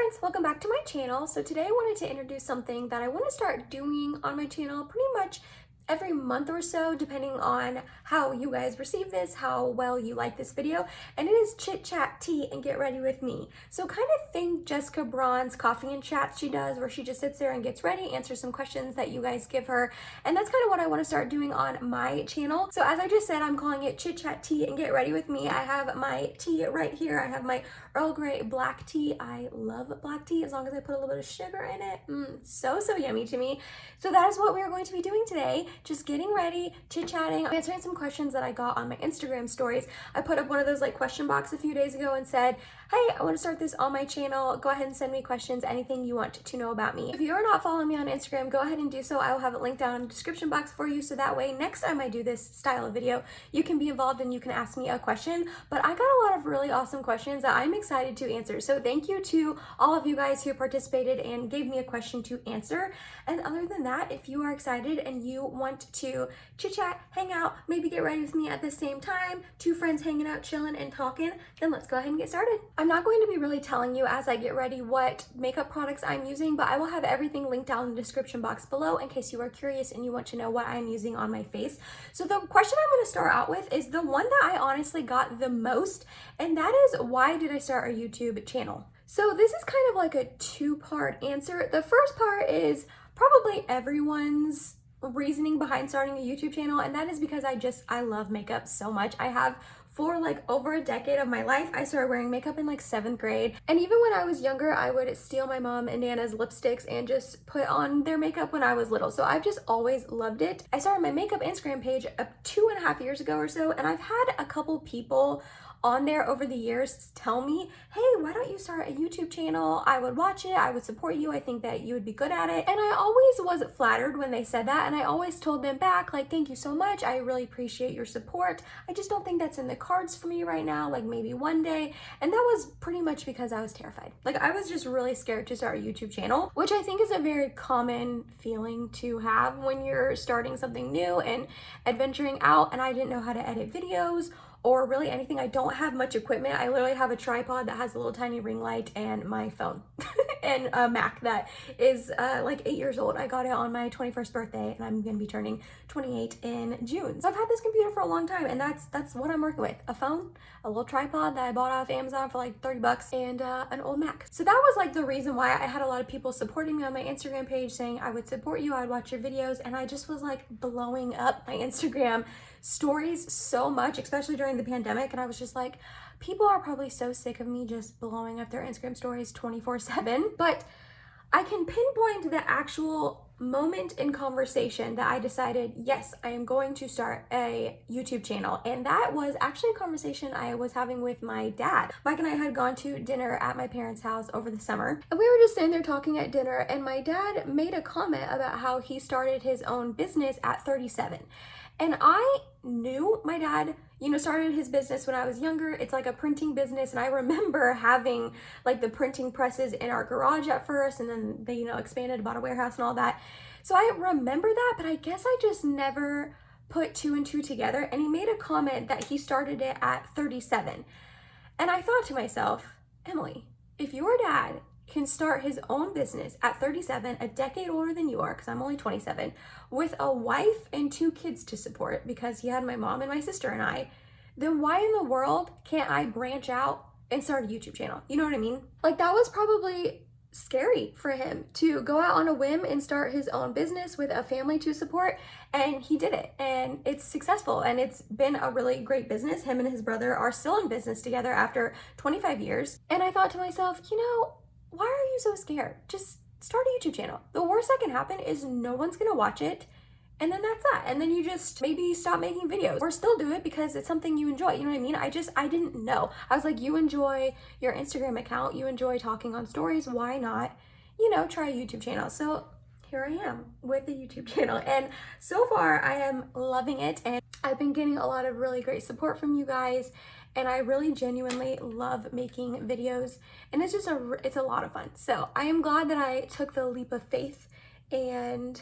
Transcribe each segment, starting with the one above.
friends, welcome back to my channel. So today I wanted to introduce something that I want to start doing on my channel pretty much every month or so, depending on how you guys receive this, how well you like this video, and it is Chit Chat Tea and Get Ready With Me. So kind of think Jessica Braun's coffee and chat she does, where she just sits there and gets ready, answers some questions that you guys give her, and that's kind of what I want to start doing on my channel. So as I just said, I'm calling it Chit Chat Tea and Get Ready With Me. I have my tea right here. I have my Earl Grey black tea. I love black tea as long as I put a little bit of sugar in it. So yummy to me. So that is what we are going to be doing today. Just getting ready, chit-chatting, answering some questions that I got on my Instagram stories. I put up one of those like question box a few days ago and said, hey, I want to start this on my channel. Go ahead and send me questions, anything you want to know about me. If you are not following me on Instagram, go ahead and do so. I will have it linked down in the description box for you, so that way next time I do this style of video, you can be involved and you can ask me a question. But I got a lot of really awesome questions that I'm excited to answer. So thank you to all of you guys who participated and gave me a question to answer. And other than that, if you are excited and you want to chit chat, hang out, maybe get ready with me at the same time, two friends hanging out, chilling and talking, then let's go ahead and get started. I'm not going to be really telling you as I get ready what makeup products I'm using, but I will have everything linked down in the description box below in case you are curious and you want to know what I'm using on my face. So the question I'm going to start out with is the one that I honestly got the most, and that is, why did I start a YouTube channel? So this is kind of like a two-part answer. The first part is probably everyone's reasoning behind starting a YouTube channel, and that is because I love makeup so much. I have for like over a decade of my life. I started wearing makeup in like 7th grade, and even when I was younger, I would steal my mom and Nana's lipsticks and just put on their makeup when I was little. So I've just always loved it. I started my makeup Instagram page 2.5 years ago or so, and I've had a couple people on there over the years tell me, hey, why don't you start a YouTube channel? I would watch it, I would support you, I think that you would be good at it. And I always was flattered when they said that, and I always told them back, like, thank you so much, I really appreciate your support. I just don't think that's in the cards for me right now, like maybe one day. And that was pretty much because I was terrified. Like, I was just really scared to start a YouTube channel, which I think is a very common feeling to have when you're starting something new and adventuring out. And I didn't know how to edit videos or really anything. I don't have much equipment. I literally have a tripod that has a little tiny ring light and my phone and a Mac that is like 8 years old. I got it on my 21st birthday, and I'm gonna be turning 28 in June. So I've had this computer for a long time, and that's what I'm working with. A phone, a little tripod that I bought off Amazon for like 30 bucks, and an old Mac. So that was like the reason why I had a lot of people supporting me on my Instagram page, saying I would support you, I'd watch your videos, and I just was like blowing up my Instagram stories so much, especially during the pandemic. And I was just like, people are probably so sick of me just blowing up their Instagram stories 24/7. But I can pinpoint the actual moment in conversation that I decided, yes, I am going to start a YouTube channel. And that was actually a conversation I was having with my dad. Mike and I had gone to dinner at my parents' house over the summer, and we were just sitting there talking at dinner, and my dad made a comment about how he started his own business at 37. And I knew my dad, started his business when I was younger. It's like a printing business. And I remember having like the printing presses in our garage at first, and then they, expanded, bought a warehouse and all that. So I remember that, but I guess I just never put two and two together. And he made a comment that he started it at 37. And I thought to myself, Emily, if your dad can start his own business at 37, a decade older than you are, because I'm only 27, with a wife and 2 kids to support, because he had my mom and my sister and I, then why in the world can't I branch out and start a YouTube channel? You know what I mean? Like, that was probably scary for him to go out on a whim and start his own business with a family to support, and he did it, and it's successful, and it's been a really great business. Him and his brother are still in business together after 25 years. And I thought to myself, why are you so scared? Just start a YouTube channel. The worst that can happen is no one's gonna watch it, and then that's that. And then you just maybe stop making videos, or still do it because it's something you enjoy. You know what I mean? I didn't know. I was like, you enjoy your Instagram account, you enjoy talking on stories, why not, try a YouTube channel? So here I am with a YouTube channel, and so far I am loving it, and I've been getting a lot of really great support from you guys. And I really genuinely love making videos, and it's a lot of fun. So I am glad that I took the leap of faith and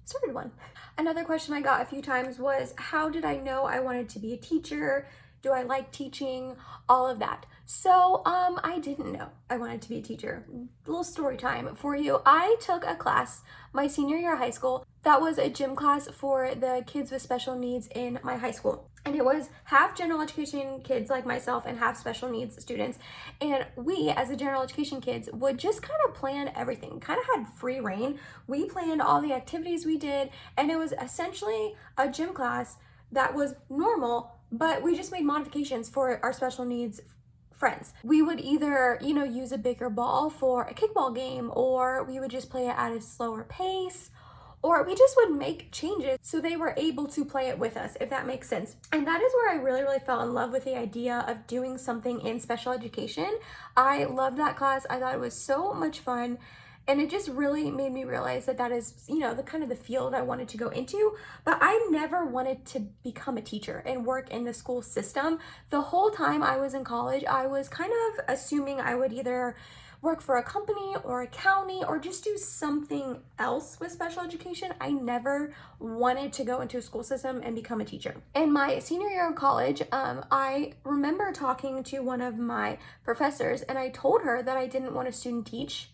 started one. Another question I got a few times was, how did I know I wanted to be a teacher? Do I like teaching? All of that. So I didn't know I wanted to be a teacher. Little story time for you. I took a class my senior year of high school that was a gym class for the kids with special needs in my high school. And it was half general education kids like myself and half special needs students. And we, as a general education kids, would just kind of plan everything, kind of had free reign. We planned all the activities we did, and it was essentially a gym class that was normal, but we just made modifications for our special needs friends. We would either, use a bigger ball for a kickball game, or we would just play it at a slower pace, or we just would make changes so they were able to play it with us, if that makes sense. And that is where I really, really fell in love with the idea of doing something in special education. I loved that class. I thought it was so much fun. And it just really made me realize that is, the kind of the field I wanted to go into. But I never wanted to become a teacher and work in the school system. The whole time I was in college, I was kind of assuming I would either work for a company or a county or just do something else with special education. I never wanted to go into a school system and become a teacher. In my senior year of college, I remember talking to one of my professors, and I told her that I didn't want to student teach.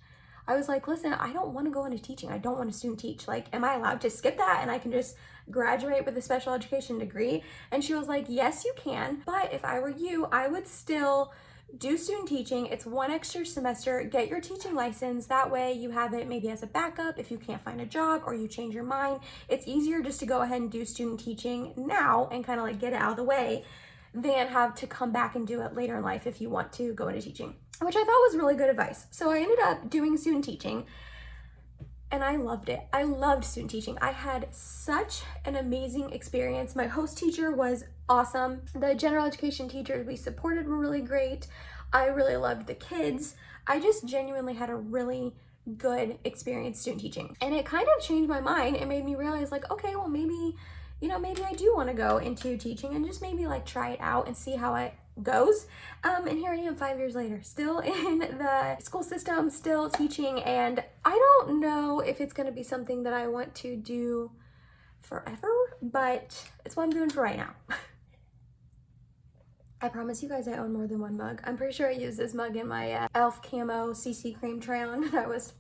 I was like, listen, I don't want to go into teaching. I don't want to student teach. Like, am I allowed to skip that and I can just graduate with a special education degree? And she was like, yes, you can. But if I were you, I would still do student teaching. It's one extra semester. Get your teaching license. That way you have it maybe as a backup if you can't find a job or you change your mind. It's easier just to go ahead and do student teaching now and kind of like get it out of the way than have to come back and do it later in life if you want to go into teaching, which I thought was really good advice. So I ended up doing student teaching, and I loved it. I loved student teaching. I had such an amazing experience. My host teacher was awesome. The general education teachers we supported were really great. I really loved the kids. I just genuinely had a really good experience student teaching. And it kind of changed my mind. It made me realize, like, okay, well, maybe I do want to go into teaching and just maybe like try it out and see how it goes. And here I am 5 years later, still in the school system, still teaching, and I don't know if it's going to be something that I want to do forever, but it's what I'm doing for right now. I promise you guys I own more than one mug. I'm pretty sure I used this mug in my e.l.f. camo CC cream try-on that I was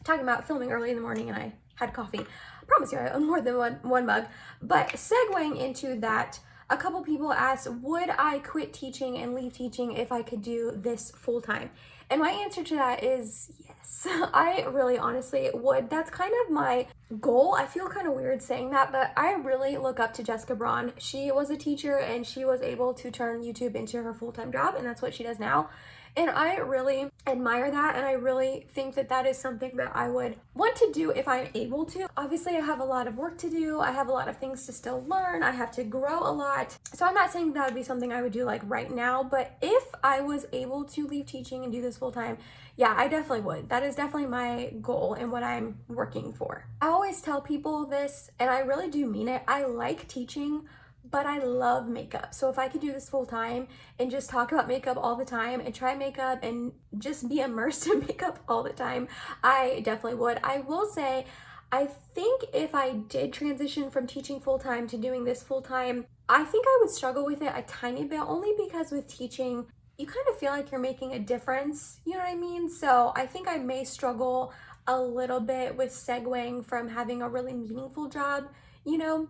talking about filming early in the morning, and I had coffee. I promise you I own more than one mug. But segueing into that, a couple people asked, would I quit teaching and leave teaching if I could do this full time? And my answer to that is yes. I really honestly would. That's kind of my goal. I feel kind of weird saying that, but I really look up to Jessica Braun. She was a teacher and she was able to turn YouTube into her full-time job, and that's what she does now. And I really admire that, and I really think that is something that I would want to do if I'm able to. Obviously, I have a lot of work to do. I have a lot of things to still learn. I have to grow a lot. So I'm not saying that would be something I would do like right now, but if I was able to leave teaching and do this full time, yeah, I definitely would. That is definitely my goal and what I'm working for. I always tell people this, and I really do mean it. I like teaching, but I love makeup. So if I could do this full time and just talk about makeup all the time and try makeup and just be immersed in makeup all the time, I definitely would. I will say, I think if I did transition from teaching full time to doing this full time, I think I would struggle with it a tiny bit, only because with teaching, you kind of feel like you're making a difference, you know what I mean? So I think I may struggle a little bit with segueing from having a really meaningful job,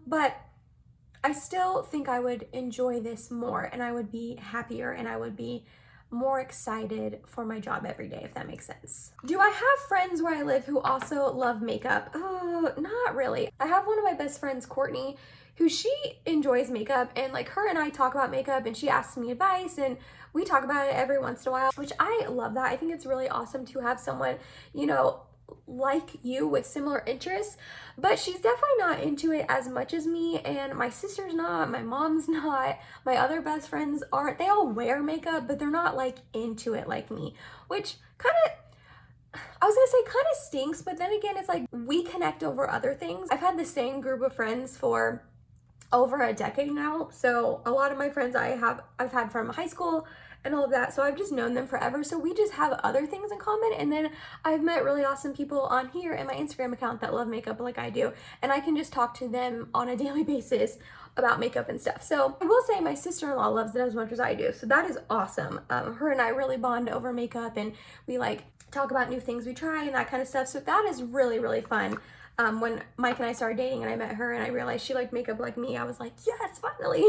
but I still think I would enjoy this more, and I would be happier, and I would be more excited for my job every day, if that makes sense. Do I have friends where I live who also love makeup? Oh, not really. I have one of my best friends, Courtney, who she enjoys makeup, and like her and I talk about makeup, and she asks me advice, and we talk about it every once in a while, which I love that. I think it's really awesome to have someone, like you with similar interests, but she's definitely not into it as much as me, and my sister's not, my mom's not, my other best friends aren't. They all wear makeup, but they're not like into it like me, which kind of stinks, but then again, it's like we connect over other things. I've had the same group of friends for over a decade now, so a lot of my friends I've had from high school, and all of that. So I've just known them forever. So we just have other things in common. And then I've met really awesome people on here in my Instagram account that love makeup like I do. And I can just talk to them on a daily basis about makeup and stuff. So I will say my sister-in-law loves it as much as I do. So that is awesome. Her and I really bond over makeup, and we like talk about new things we try and that kind of stuff. So that is really, really fun. When Mike and I started dating and I met her and I realized she liked makeup like me, I was like, yes, finally.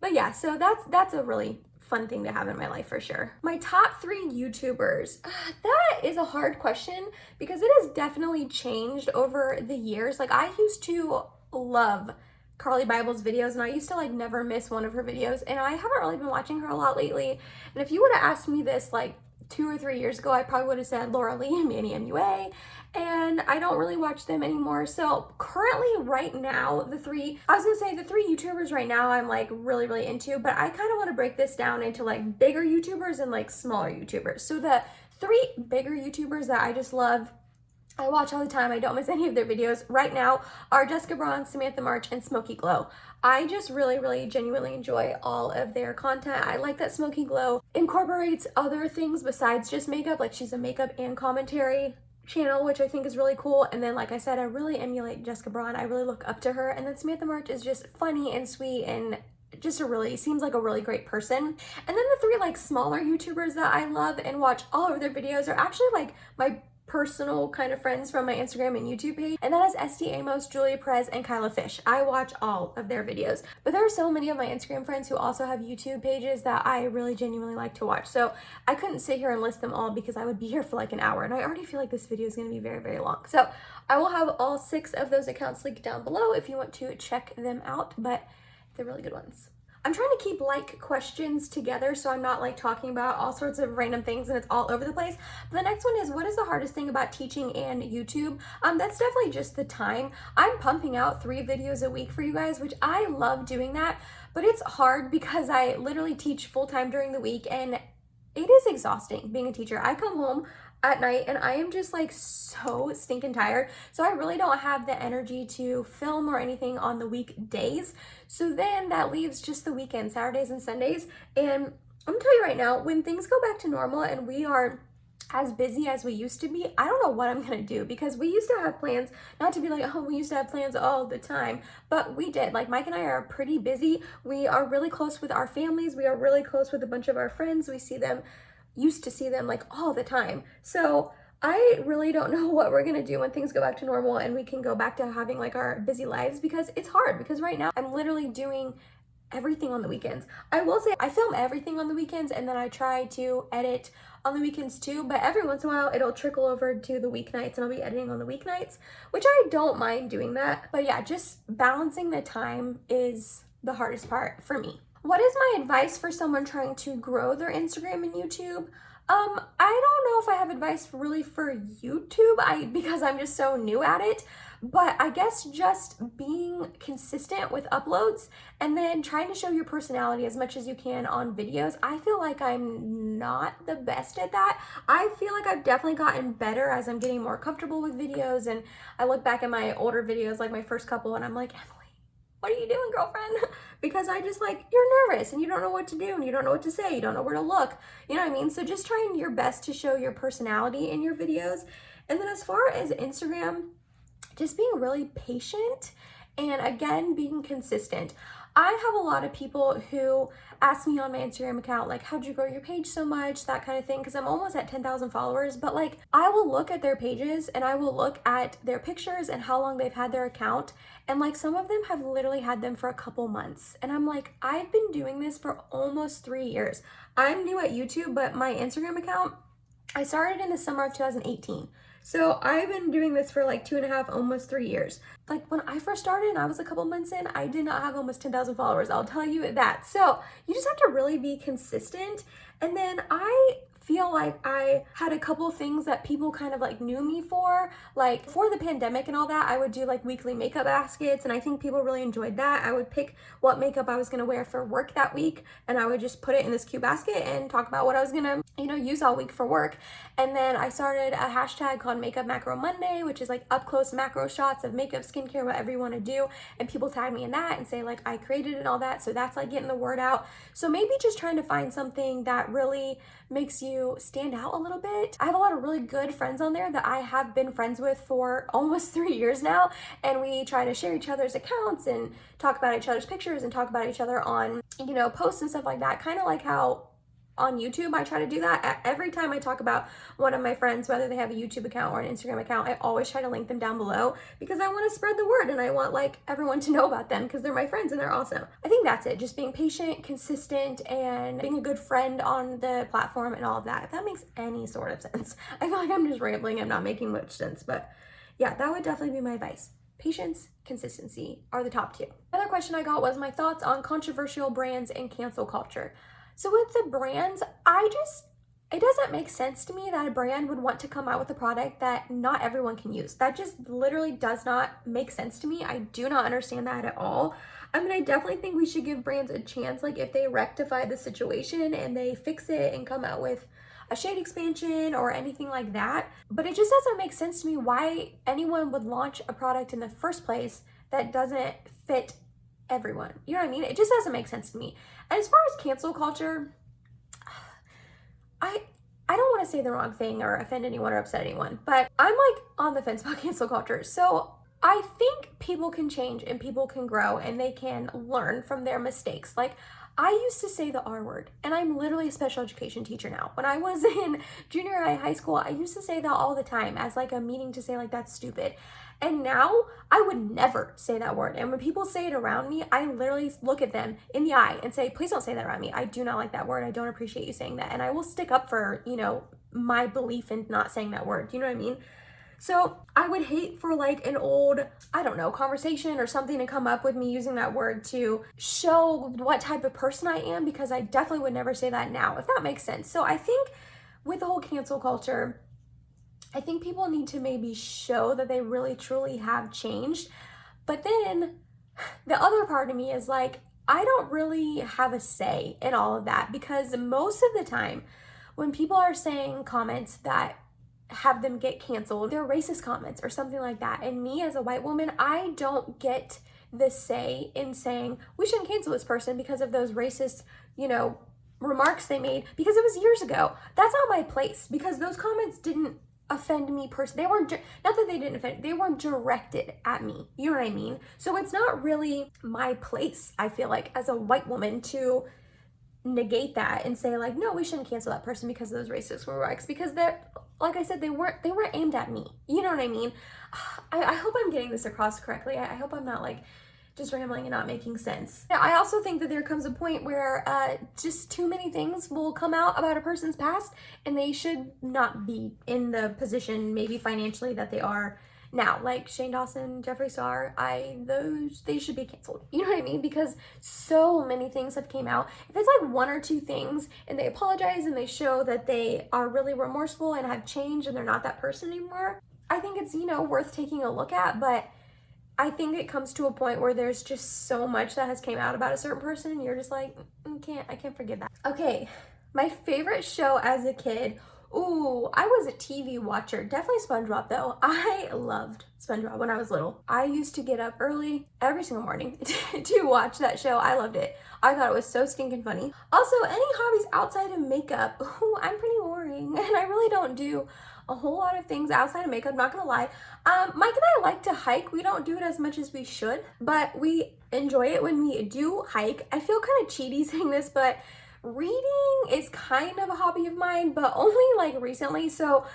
But yeah, so that's a really fun thing to have in my life for sure. My top 3 YouTubers. That is a hard question because it has definitely changed over the years. Like I used to love Carly Bible's videos, and I used to like never miss one of her videos, and I haven't really been watching her a lot lately. And if you would have asked me this like 2 or 3 years ago, I probably would have said Laura Lee and Manny MUA, and I don't really watch them anymore. So currently right now, the three YouTubers right now I'm like really, really into, but I kind of want to break this down into like bigger YouTubers and like smaller YouTubers. So the 3 bigger YouTubers that I just love, I watch all the time, I don't miss any of their videos right now, are Jessica Braun, Samantha March, and Smoky Glow. I just really, really genuinely enjoy all of their content. I like that Smoky Glow incorporates other things besides just makeup. Like she's a makeup and commentary channel, which I think is really cool. And then like I said, I really emulate Jessica Braun. I really look up to her. And then Samantha March is just funny and sweet and just seems like a really great person. And then the 3 like smaller YouTubers that I love and watch all of their videos are actually like my personal kind of friends from my Instagram and YouTube page, and that is SD Amos, Julia Perez, and Kyla Fish. I watch all of their videos, but there are so many of my Instagram friends who also have YouTube pages that I really genuinely like to watch. So I couldn't sit here and list them all because I would be here for like an hour, and I already feel like this video is going to be very, very long. So I will have all 6 of those accounts linked down below if you want to check them out, but they're really good ones. I'm trying to keep like questions together so I'm not like talking about all sorts of random things and it's all over the place. But the next one is, what is the hardest thing about teaching and YouTube? That's definitely just the time. I'm pumping out 3 videos a week for you guys, which I love doing that, but it's hard because I literally teach full-time during the week and it is exhausting being a teacher. I come home at night and I am just like so stinking tired. So I really don't have the energy to film or anything on the weekdays. So then that leaves just the weekends, Saturdays and Sundays. And I'm gonna tell you right now, when things go back to normal and we are as busy as we used to be, I don't know what I'm gonna do, because we used to have plans, not to be like, oh, we used to have plans all the time, but we did. Like Mike and I are pretty busy. We are really close with our families. We are really close with a bunch of our friends. Used to see them like all the time. So I really don't know what we're gonna do when things go back to normal and we can go back to having like our busy lives, because it's hard, because right now I'm literally doing everything on the weekends. I will say I film everything on the weekends and then I try to edit on the weekends too, but every once in a while it'll trickle over to the weeknights and I'll be editing on the weeknights, which I don't mind doing that. But yeah, just balancing the time is the hardest part for me. What is my advice for someone trying to grow their Instagram and YouTube? I don't know if I have advice really for YouTube because I'm just so new at it, but I guess just being consistent with uploads and then trying to show your personality as much as you can on videos. I feel like I'm not the best at that. I feel like I've definitely gotten better as I'm getting more comfortable with videos, and I look back at my older videos, like my first couple, and I'm like, Emily, what are you doing, girlfriend? Because I just like, you're nervous and you don't know what to do and you don't know what to say, you don't know where to look, you know what I mean? So just trying your best to show your personality in your videos. And then as far as Instagram, just being really patient and again, being consistent. I have a lot of people who ask me on my Instagram account, like, how'd you grow your page so much, that kind of thing, because I'm almost at 10,000 followers, but like, I will look at their pages and I will look at their pictures and how long they've had their account, and like, some of them have literally had them for a couple months, and I'm like, I've been doing this for almost 3 years. I'm new at YouTube, but my Instagram account, I started in the summer of 2018. So I've been doing this for like 2.5, almost 3 years. Like when I first started and I was a couple months in, I did not have almost 10,000 followers. I'll tell you that. So you just have to really be consistent. And then I feel like I had a couple things that people kind of like knew me for. Like for the pandemic and all that, I would do like weekly makeup baskets, and I think people really enjoyed that. I would pick what makeup I was gonna wear for work that week, and I would just put it in this cute basket and talk about what I was gonna, use all week for work. And then I started a hashtag called Makeup Macro Monday, which is like up close macro shots of makeup, skincare, whatever you want to do. And people tag me in that and say like I created it and all that. So that's like getting the word out. So maybe just trying to find something that really makes you stand out a little bit. I have a lot of really good friends on there that I have been friends with for almost 3 years now, and we try to share each other's accounts and talk about each other's pictures and talk about each other on, posts and stuff like that, kind of like how on YouTube I try to do that. Every time I talk about one of my friends, whether they have a YouTube account or an Instagram account, I always try to link them down below because I want to spread the word and I want like everyone to know about them because they're my friends and they're awesome. I think that's it. Just being patient, consistent, and being a good friend on the platform and all of that. If that makes any sort of sense. I feel like I'm just rambling. I'm not making much sense, but yeah, that would definitely be my advice. Patience, consistency are the top two. Another question I got was my thoughts on controversial brands and cancel culture. So with the brands, it doesn't make sense to me that a brand would want to come out with a product that not everyone can use. That just literally does not make sense to me. I do not understand that at all. I mean, I definitely think we should give brands a chance, like if they rectify the situation and they fix it and come out with a shade expansion or anything like that. But it just doesn't make sense to me why anyone would launch a product in the first place that doesn't fit everyone. You know what I mean? It just doesn't make sense to me. And as far as cancel culture, I don't want to say the wrong thing or offend anyone or upset anyone, but I'm like on the fence about cancel culture. So I think people can change and people can grow and they can learn from their mistakes. Like I used to say the R word, and I'm literally a special education teacher now. When I was in junior high school, I used to say that all the time as like a meaning to say like that's stupid. And now I would never say that word. And when people say it around me, I literally look at them in the eye and say, please don't say that around me. I do not like that word. I don't appreciate you saying that. And I will stick up for, my belief in not saying that word. You know what I mean? So I would hate for like an old, conversation or something to come up with me using that word to show what type of person I am, because I definitely would never say that now, if that makes sense. So I think with the whole cancel culture, I think people need to maybe show that they really truly have changed. But then the other part of me is like, I don't really have a say in all of that, because most of the time when people are saying comments that have them get canceled, they're racist comments or something like that. And me as a white woman, I don't get the say in saying we shouldn't cancel this person because of those racist, remarks they made, because it was years ago. That's not my place, because those comments didn't offend me personally. They weren't, not that they didn't offend, they weren't directed at me. You know what I mean? So it's not really my place, I feel like, as a white woman to negate that and say like, no, we shouldn't cancel that person because of those racist remarks, because they're, like I said, they weren't aimed at me. You know what I mean? I hope I'm getting this across correctly. I hope I'm not like just rambling and not making sense. Now, I also think that there comes a point where just too many things will come out about a person's past, and they should not be in the position, maybe financially, that they are now. Like Shane Dawson, Jeffree Star, they should be canceled. You know what I mean? Because so many things have came out. If it's like one or two things and they apologize and they show that they are really remorseful and have changed and they're not that person anymore, I think it's, worth taking a look at. But I think it comes to a point where there's just so much that has came out about a certain person and you're just like, I can't forgive that. Okay, my favorite show as a kid. Ooh, I was a TV watcher. Definitely SpongeBob though. I loved SpongeBob when I was little. I used to get up early every single morning to watch that show. I loved it. I thought it was so stinking funny. Also, any hobbies outside of makeup? Ooh, I'm pretty boring and I really don't do a whole lot of things outside of makeup, not gonna lie. Mike and I like to hike. We don't do it as much as we should, but we enjoy it when we do hike. I feel kind of cheaty saying this, but reading is kind of a hobby of mine, but only like recently. So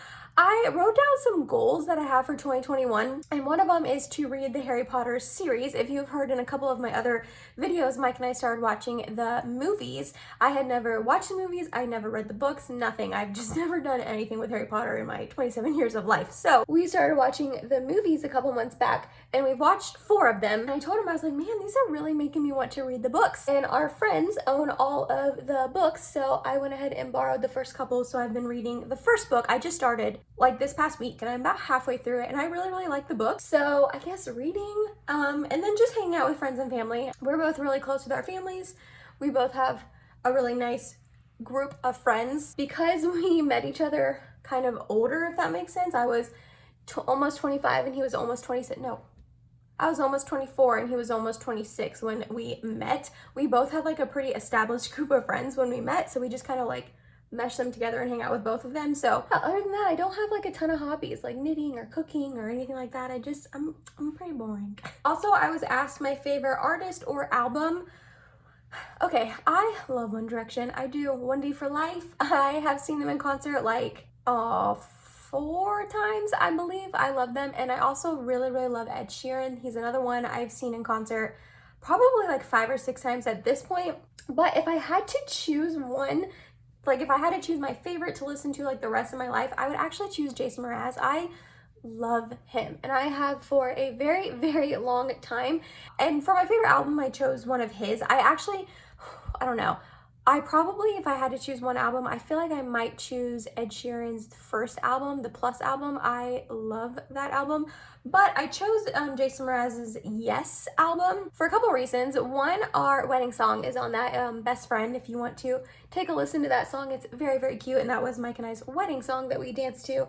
I wrote down some goals that I have for 2021, and one of them is to read the Harry Potter series. If you've heard in a couple of my other videos, Mike and I started watching the movies. I had never watched the movies, I never read the books, nothing. I've just never done anything with Harry Potter in my 27 years of life. So we started watching the movies a couple months back, and we watched 4 of them. And I told him, I was like, man, these are really making me want to read the books. And our friends own all of the books, so I went ahead and borrowed the first couple. So I've been reading the first book. I just started like this past week, and I'm about halfway through it, and I really like the book. So I guess reading, and then just hanging out with friends and family. We're both really close with our families. We both have a really nice group of friends because we met each other kind of older, if that makes sense. I was almost 25 and he was almost 26. No, I was almost 24 and he was almost 26 when we met. We both had like a pretty established group of friends when we met, so we just kind of like mesh them together and hang out with both of them. So other than that, I don't have like a ton of hobbies like knitting or cooking or anything like that. I'm pretty boring. Also, I was asked my favorite artist or album. Okay, I love One Direction. I do. One Day for Life. I have seen them in concert like 4 times, I believe. I love them. And I also really love Ed Sheeran. He's another one I've seen in concert probably like 5 or 6 times at this point. But if I had to choose one, like if I had to choose my favorite to listen to like the rest of my life, I would actually choose Jason Mraz. I love him, and I have for a very long time. And for my favorite album, I chose one of his. I don't know. I probably, if I had to choose one album, I feel like I might choose Ed Sheeran's first album, the Plus album. I love that album. But I chose Jason Mraz's Yes album for a couple reasons. One, our wedding song is on that, Best Friend. If you want to take a listen to that song, it's very cute, and that was Mike and I's wedding song that we danced to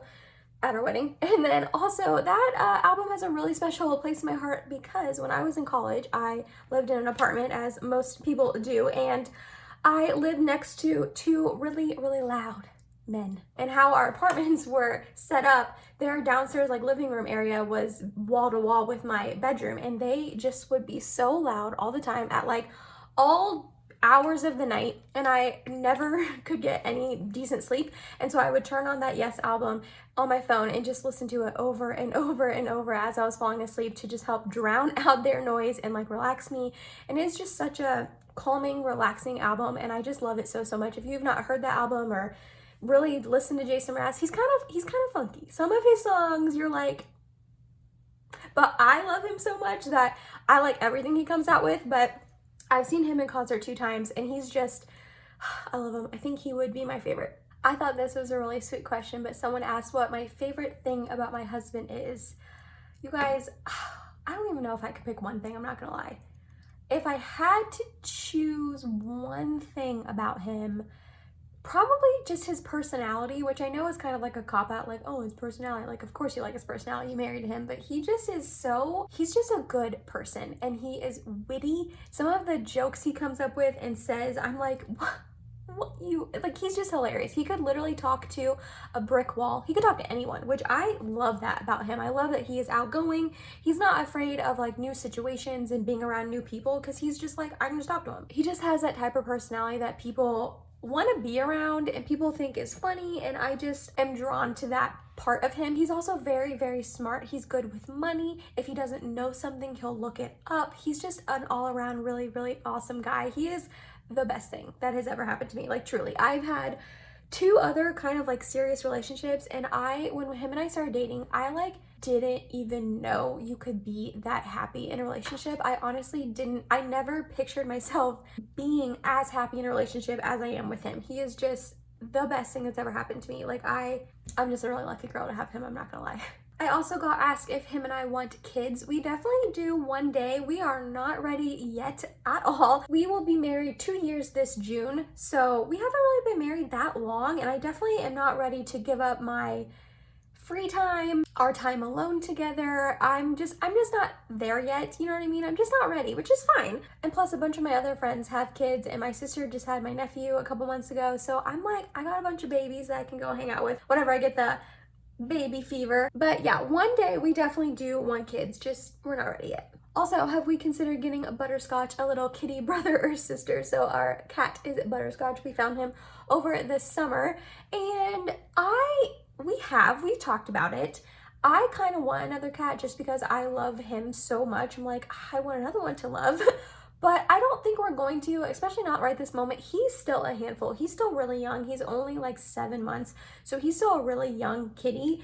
at our wedding. And then also that album has a really special place in my heart because when I was in college, I lived in an apartment, as most people do, and I lived next to 2 really loud men. And how our apartments were set up, their downstairs like living room area was wall to wall with my bedroom, and they just would be so loud all the time at like all hours of the night, and I never could get any decent sleep. And so I would turn on that Yes album on my phone and just listen to it over and over as I was falling asleep to just help drown out their noise and like relax me. And it's just such a calming, relaxing album, and I just love it so much. If you've not heard that album or really listened to Jason Mraz, he's kind of funky. Some of his songs you're like, but I love him so much that I like everything he comes out with. But I've seen him in concert 2 times, and he's just, I love him. I think he would be my favorite. I thought this was a really sweet question, but someone asked what my favorite thing about my husband is. You guys, I don't even know if I could pick one thing, I'm not gonna lie. If I had to choose one thing about him, probably just his personality, which I know is kind of like a cop-out, like, oh, his personality. Like, of course you like his personality, you married him, but he just is he's just a good person, and he is witty. Some of the jokes he comes up with and says, I'm like, like, he's just hilarious. He could literally talk to a brick wall. He could talk to anyone, which I love that about him. I love that he is outgoing. He's not afraid of like new situations and being around new people, because he's just like, I can just talk to him. He just has that type of personality that people want to be around and people think is funny, and I just am drawn to that part of him. He's also very smart. He's good with money. If he doesn't know something, he'll look it up. He's just an all-around really awesome guy. He is the best thing that has ever happened to me, like truly. I've had 2 other kind of like serious relationships, and when him and I started dating, I like didn't even know you could be that happy in a relationship. I honestly didn't. I never pictured myself being as happy in a relationship as I am with him. He is just the best thing that's ever happened to me. Like I'm just a really lucky girl to have him, I'm not gonna lie. I also got asked if him and I want kids. We definitely do one day. We are not ready yet at all. We will be married 2 years this June, so we haven't really been married that long, and I definitely am not ready to give up my free time, our time alone together. I'm just not there yet, you know what I mean? I'm just not ready, which is fine. And plus a bunch of my other friends have kids, and my sister just had my nephew a couple months ago, so I'm like, I got a bunch of babies that I can go hang out with whenever I get the baby fever. But yeah, one day we definitely do want kids, just we're not ready yet. Also, have we considered getting a Butterscotch, a little kitty brother or sister? So our cat is Butterscotch. We found him over this summer, and we've talked about it. I kind of want another cat just because I love him so much. I'm like, I want another one to love. But I don't think we're going to, especially not right this moment. He's still a handful. He's still really young. He's only like 7 months. So he's still a really young kitty.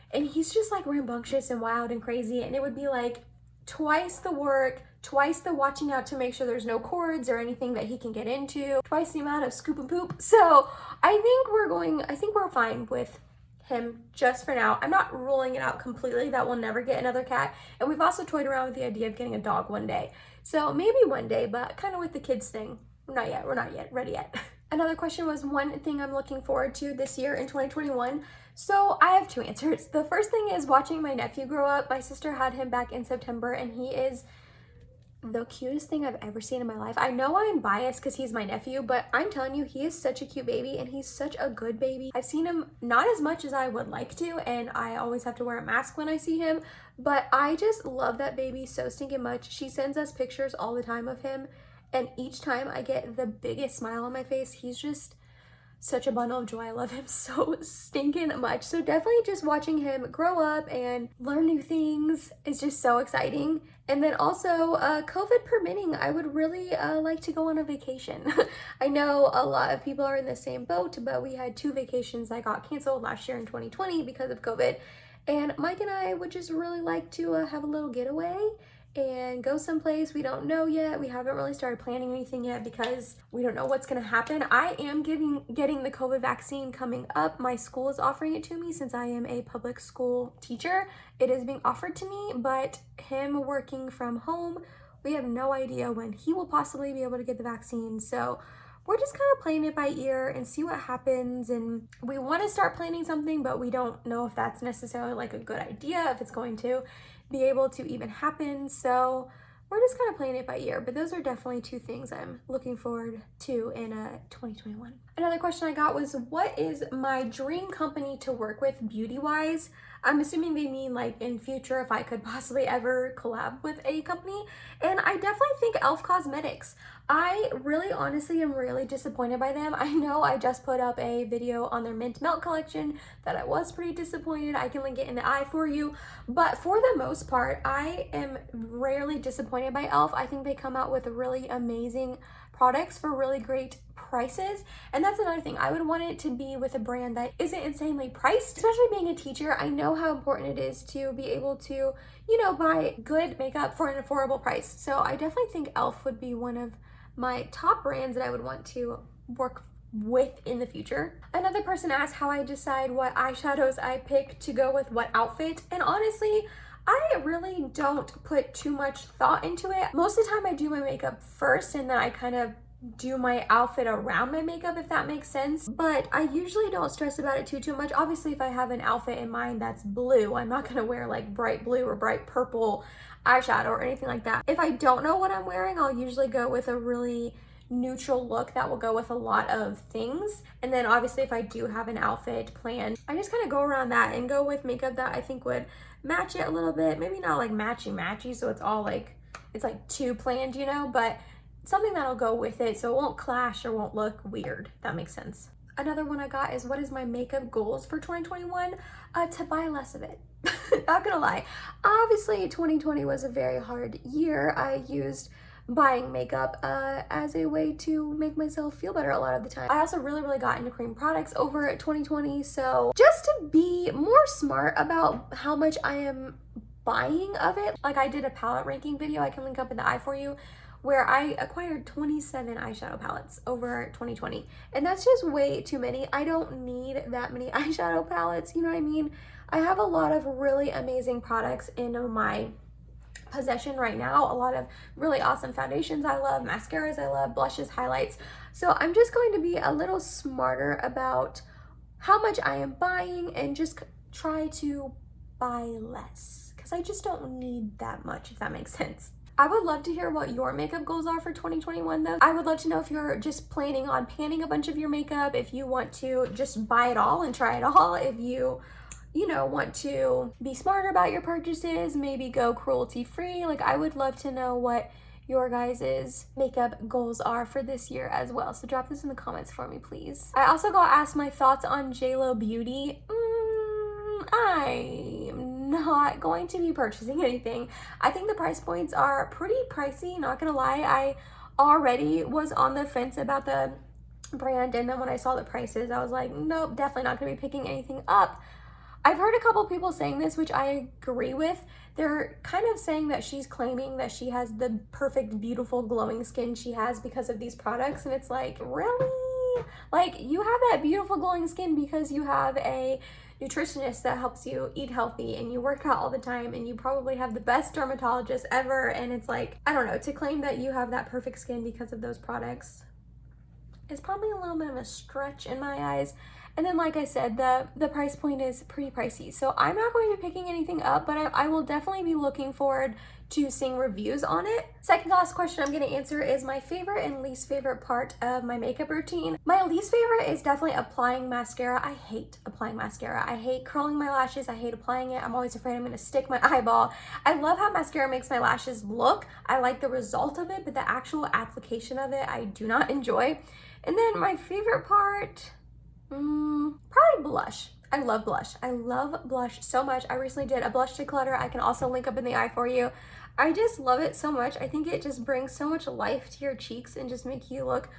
And he's just like rambunctious and wild and crazy. And it would be like twice the work, twice the watching out to make sure there's no cords or anything that he can get into, twice the amount of scoop and poop. So I think we're fine with him just for now. I'm not ruling it out completely that we'll never get another cat. And we've also toyed around with the idea of getting a dog one day. So maybe one day, but kind of with the kids thing, we're not yet ready yet. Another question was one thing I'm looking forward to this year in 2021. So I have 2 answers. The first thing is watching my nephew grow up. My sister had him back in September and he is the cutest thing I've ever seen in my life. I know I'm biased because he's my nephew, but I'm telling you, he is such a cute baby and he's such a good baby. I've seen him not as much as I would like to, and I always have to wear a mask when I see him, but I just love that baby so stinking much. She sends us pictures all the time of him, and each time I get the biggest smile on my face. He's just such a bundle of joy. I love him so stinking much. So definitely just watching him grow up and learn new things is just so exciting. And then also, COVID permitting, I would really like to go on a vacation. I know a lot of people are in the same boat, but we had 2 vacations that got canceled last year in 2020 because of COVID. And Mike and I would just really like to have a little getaway and go someplace we don't know yet. We haven't really started planning anything yet because we don't know what's going to happen. I am getting the COVID vaccine coming up. My school is offering it to me since I am a public school teacher. It is being offered to me, but him working from home, we have no idea when he will possibly be able to get the vaccine. So we're just kind of playing it by ear and see what happens. And we want to start planning something, but we don't know if that's necessarily like a good idea, if it's going to be able to even happen. So we're just kind of playing it by ear, but those are definitely 2 things I'm looking forward to in 2021. Another question I got was, what is my dream company to work with beauty-wise? I'm assuming they mean like in future if I could possibly ever collab with a company. And I definitely think e.l.f. Cosmetics. I really honestly am really disappointed by them. I know I just put up a video on their Mint Melt collection that I was pretty disappointed. I can link it in the eye for you. But for the most part, I am rarely disappointed by e.l.f. I think they come out with really amazing products for really great prices. And that's another thing. I would want it to be with a brand that isn't insanely priced. Especially being a teacher, I know how important it is to be able to, buy good makeup for an affordable price. So I definitely think e.l.f. would be one of my top brands that I would want to work with in the future. Another person asked how I decide what eyeshadows I pick to go with what outfit. And honestly, I really don't put too much thought into it. Most of the time I do my makeup first and then I kind of do my outfit around my makeup, if that makes sense. But I usually don't stress about it too much. Obviously, if I have an outfit in mind that's blue, I'm not gonna wear like bright blue or bright purple eyeshadow or anything like that. If I don't know what I'm wearing, I'll usually go with a really neutral look that will go with a lot of things. And then obviously if I do have an outfit planned, I just kind of go around that and go with makeup that I think would match it a little bit. Maybe not like matchy so it's all like, it's like too planned, but something that'll go with it so it won't clash or won't look weird, if that makes sense. Another one I got is, what is my makeup goals for 2021? To buy less of it. Not gonna lie. Obviously 2020 was a very hard year. I used buying makeup as a way to make myself feel better a lot of the time. I also really got into cream products over 2020, so just to be more smart about how much I am buying of it. Like I did a palette ranking video, I can link up in the eye for you, where I acquired 27 eyeshadow palettes over 2020. And that's just way too many. I don't need that many eyeshadow palettes, you know what I mean? I have a lot of really amazing products in my possession right now. A lot of really awesome foundations I love, mascaras I love, blushes, highlights. So I'm just going to be a little smarter about how much I am buying and just try to buy less, because I just don't need that much, if that makes sense. I would love to hear what your makeup goals are for 2021 though. I would love to know if you're just planning on panning a bunch of your makeup, if you want to just buy it all and try it all, if you want to be smarter about your purchases, maybe go cruelty free. Like I would love to know what your guys' makeup goals are for this year as well. So drop this in the comments for me, please. I also got asked my thoughts on JLo Beauty. I'm not going to be purchasing anything. I think the price points are pretty pricey, not gonna lie. I already was on the fence about the brand, and then when I saw the prices, I was like, nope, definitely not gonna be picking anything up. I've heard a couple people saying this, which I agree with. They're kind of saying that she's claiming that she has the perfect, beautiful, glowing skin she has because of these products, and it's like, really? Like, you have that beautiful, glowing skin because you have a nutritionist that helps you eat healthy, and you work out all the time, and you probably have the best dermatologist ever, and it's like, I don't know, to claim that you have that perfect skin because of those products is probably a little bit of a stretch in my eyes. And then, like I said, the price point is pretty pricey. So I'm not going to be picking anything up, but I will definitely be looking forward to seeing reviews on it. Second last question I'm going to answer is my favorite and least favorite part of my makeup routine. My least favorite is definitely applying mascara. I hate applying mascara. I hate curling my lashes. I hate applying it. I'm always afraid I'm going to stick my eyeball. I love how mascara makes my lashes look. I like the result of it, but the actual application of it, I do not enjoy. And then my favorite part, probably blush. I love blush. I love blush so much. I recently did a blush declutter. I can also link up in the eye for you. I just love it so much. I think it just brings so much life to your cheeks and just make you look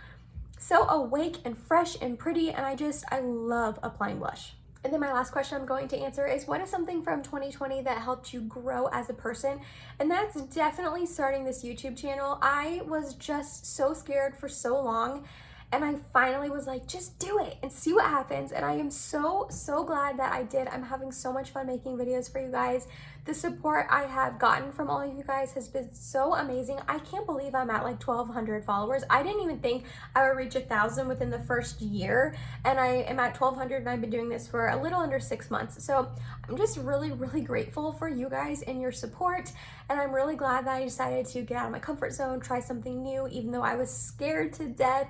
so awake and fresh and pretty. And I love applying blush. And then my last question I'm going to answer is, what is something from 2020 that helped you grow as a person? And that's definitely starting this YouTube channel. I was just so scared for so long, and I finally was like, just do it and see what happens. And I am so glad that I did. I'm having so much fun making videos for you guys. The support I have gotten from all of you guys has been so amazing. I can't believe I'm at like 1,200 followers. I didn't even think I would reach 1,000 within the first year. And I am at 1,200, and I've been doing this for a little under 6 months. So I'm just really grateful for you guys and your support. And I'm really glad that I decided to get out of my comfort zone, try something new, even though I was scared to death.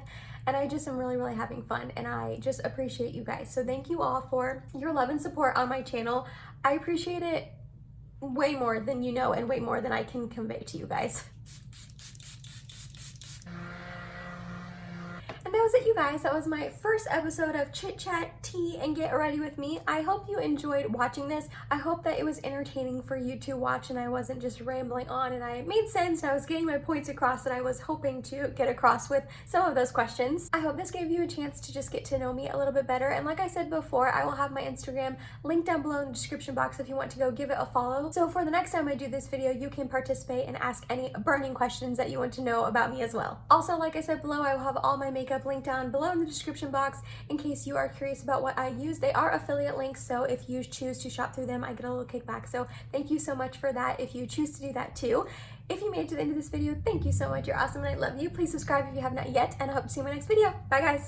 And I just am really having fun, and I just appreciate you guys. So thank you all for your love and support on my channel. I appreciate it way more than you know, and way more than I can convey to you guys. And that was it, you guys. That was my first episode of Chit Chat, Tea, and Get Ready With Me. I hope you enjoyed watching this. I hope that it was entertaining for you to watch, and I wasn't just rambling on, and I made sense, and I was getting my points across that I was hoping to get across with some of those questions. I hope this gave you a chance to just get to know me a little bit better. And like I said before, I will have my Instagram linked down below in the description box if you want to go give it a follow. So for the next time I do this video, you can participate and ask any burning questions that you want to know about me as well. Also, like I said below, I will have all my makeup linked down below in the description box in case you are curious about what I use. They are affiliate links, so if you choose to shop through them, I get a little kickback. So thank you so much for that if you choose to do that too. If you made it to the end of this video, thank you so much. You're awesome and I love you. Please subscribe if you have not yet, and I hope to see you in my next video. Bye guys.